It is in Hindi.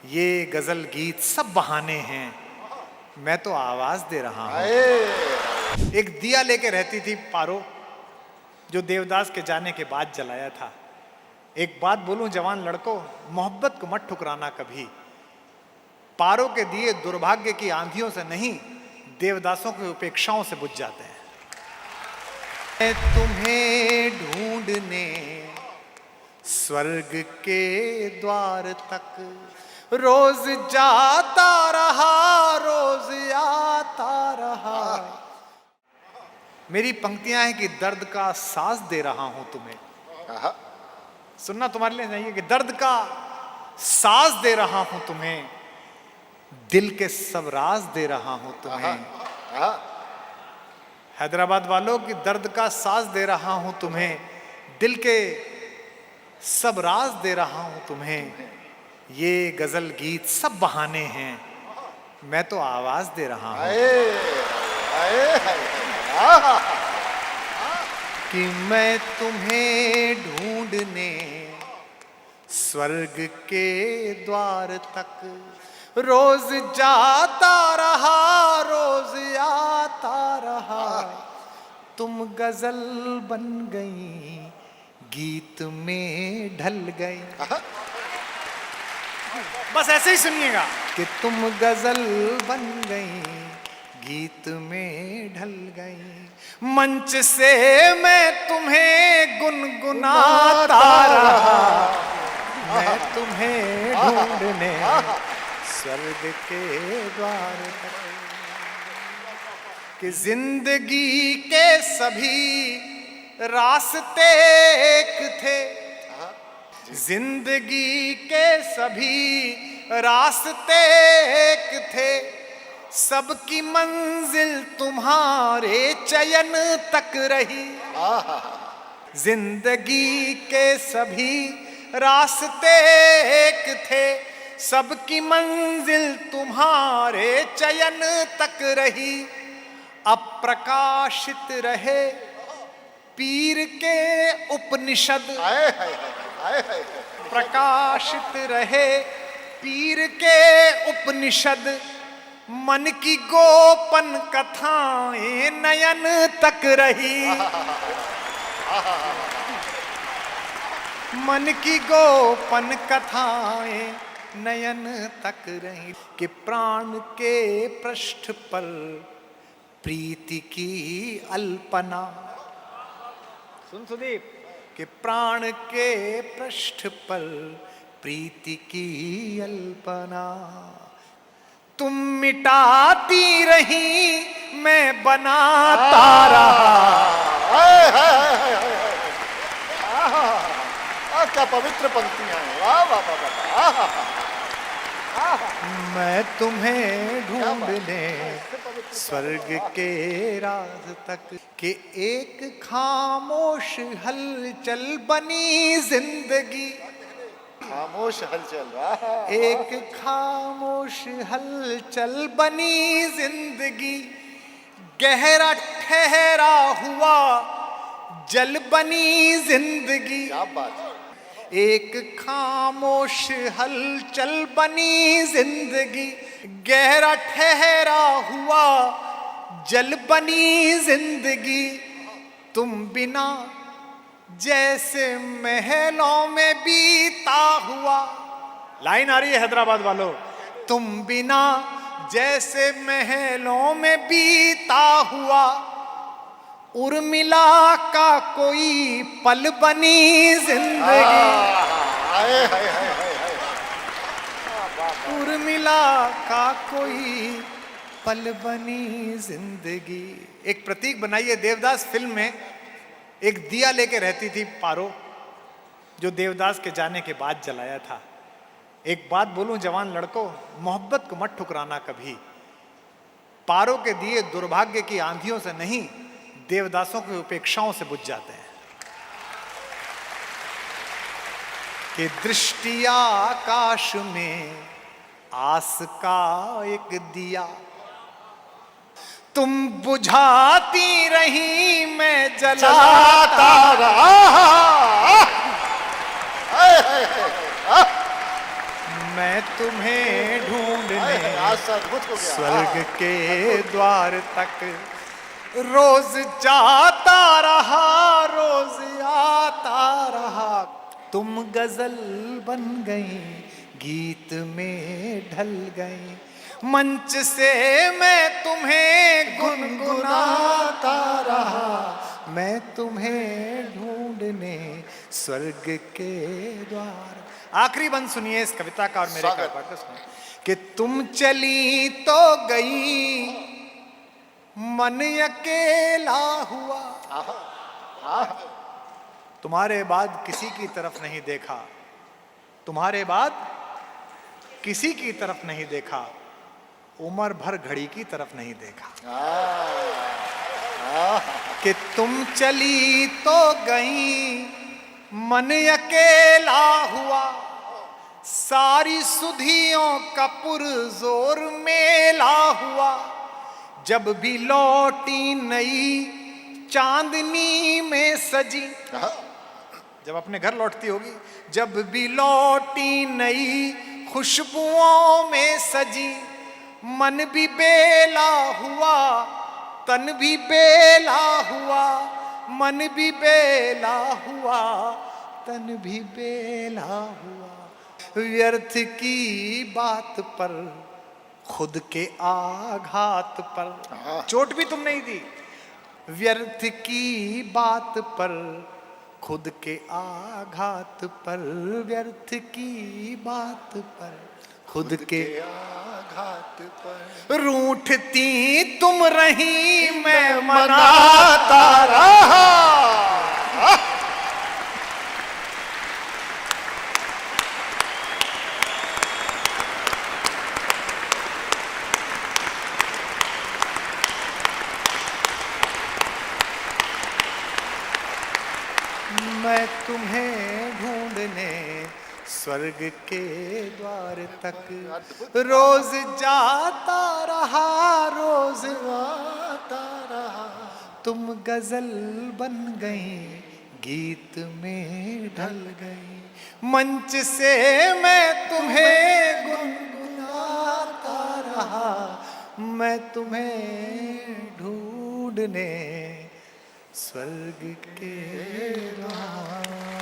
ये गजल गीत सब बहाने हैं, मैं तो आवाज दे रहा हूं। एक दिया लेके रहती थी पारो, जो देवदास के जाने के बाद जलाया था। एक बात बोलूं जवान लड़कों, मोहब्बत को मत ठुकराना कभी। पारो के दिए दुर्भाग्य की आंधियों से नहीं, देवदासों की उपेक्षाओं से बुझ जाते हैं। मैं तुम्हें ढूंढने स्वर्ग के द्वार तक रोज जाता रहा, रोज आता रहा। मेरी पंक्तियां हैं कि दर्द का साज दे रहा हूं तुम्हें। सुनना तुम्हारे लिए नहीं है कि दर्द का साज दे रहा हूं तुम्हें, दिल के सब राज दे रहा हूं तुम्हें। हैदराबाद वालों की दर्द का साज दे रहा हूं तुम्हें, दिल के सब राज दे रहा हूं तुम्हें। ये गजल गीत सब बहाने हैं, मैं तो आवाज दे रहा हूं। कि मैं तुम्हें ढूंढने स्वर्ग के द्वार तक रोज जाता रहा, रोज आता रहा। तुम गजल बन गई, गीत में ढल गई। बस ऐसे ही सुनिएगा कि तुम गजल बन गई, गीत में ढल गई। मंच से मैं तुम्हें गुनगुनाता रहा, मैं तुम्हें ढूंढने स्वर्ग के द्वार तक। कि जिंदगी के सभी रास्ते एक थे, जिंदगी के सभी रास्ते एक थे। सबकी मंजिल तुम्हारे चयन तक रही। जिंदगी के सभी रास्ते एक थे, सबकी मंजिल तुम्हारे चयन तक रही। अप्रकाशित रहे पीर के उपनिषद, प्रकाशित रहे पीर के उपनिषद। मन की गोपन कथाएं नयन तक रही। मन की गोपन कथाएं नयन तक रही। कि प्राण के पृष्ठ पर प्रीति की अल्पना। सुन सुदीप, कि प्राण के पृष्ठ पर प्रीति की अल्पना। तुम मिटाती रही, मैं बनाता रहा। क्या पवित्र पंक्तियां हैं। वाह वाह वाह वाह। मैं तुम्हें ढूंढने स्वर्ग के राज तक। कि एक खामोश हलचल बनी जिंदगी। खामोश हलचल रहा। एक खामोश हलचल बनी जिंदगी। गहरा ठहरा हुआ जल बनी जिंदगी। क्या बात है। एक खामोश हलचल बनी जिंदगी। गहरा ठहरा हुआ जल बनी जिंदगी। तुम बिना जैसे महलों में बीता हुआ। लाइन आ रही है हैदराबाद वालों। तुम बिना जैसे महलों में बीता हुआ। उर्मिला का कोई पल बनी जिंदगी। उर्मिला का कोई पल बनी जिंदगी। एक प्रतीक बनाइए। देवदास फिल्म में एक दिया लेके रहती थी पारो, जो देवदास के जाने के बाद जलाया था। एक बात बोलूं जवान लड़कों, मोहब्बत को मत ठुकराना कभी। पारो के दिए दुर्भाग्य की आंधियों से नहीं, देवदासों की उपेक्षाओं से बुझ जाते हैं। कि दृष्टि आकाश में आस का एक दिया। तुम बुझाती रही, मैं जलाता रहा। मैं तुम्हें ढूंढने आज अद्भुत हो गया। स्वर्ग के द्वार तक रोज जाता रहा, रोज आता रहा। तुम गजल बन गई, गीत में ढल गई, मंच से मैं तुम्हें गुनगुनाता रहा, मैं तुम्हें ढूंढने स्वर्ग के द्वार। आखिरी बंद सुनिए इस कविता का और मेरे का पाठ सुनिए कि तुम चली तो गई, मन अकेला हुआ। तुम्हारे बाद किसी की तरफ नहीं देखा, तुम्हारे बाद किसी की तरफ नहीं देखा, उम्र भर घड़ी की तरफ नहीं देखा। कि तुम चली तो गई, मन अकेला हुआ, सारी सुधियों का पुरजोर मेला हुआ। जब भी लौटी नई चांदनी में सजी, जब अपने घर लौटती होगी, जब भी लौटी नई खुशबुओं में सजी, मन भी बेला हुआ, तन भी बेला हुआ, मन भी बेला हुआ, तन भी बेला हुआ। व्यर्थ की बात पर, खुद के आघात पर, चोट भी तुम नहीं दी। व्यर्थ की बात पर, खुद के आघात पर, व्यर्थ की बात पर, खुद के आघात पर रूठती तुम रही, मैं मनाता रहा। मैं तुम्हें ढूंढने स्वर्ग के द्वार तक रोज जाता रहा, रोज आता रहा। तुम गजल बन गई, गीत में ढल गई, मंच से मैं तुम्हें गुनगुनाता रहा, मैं तुम्हें ढूंढने स्वर्ग के द्वार।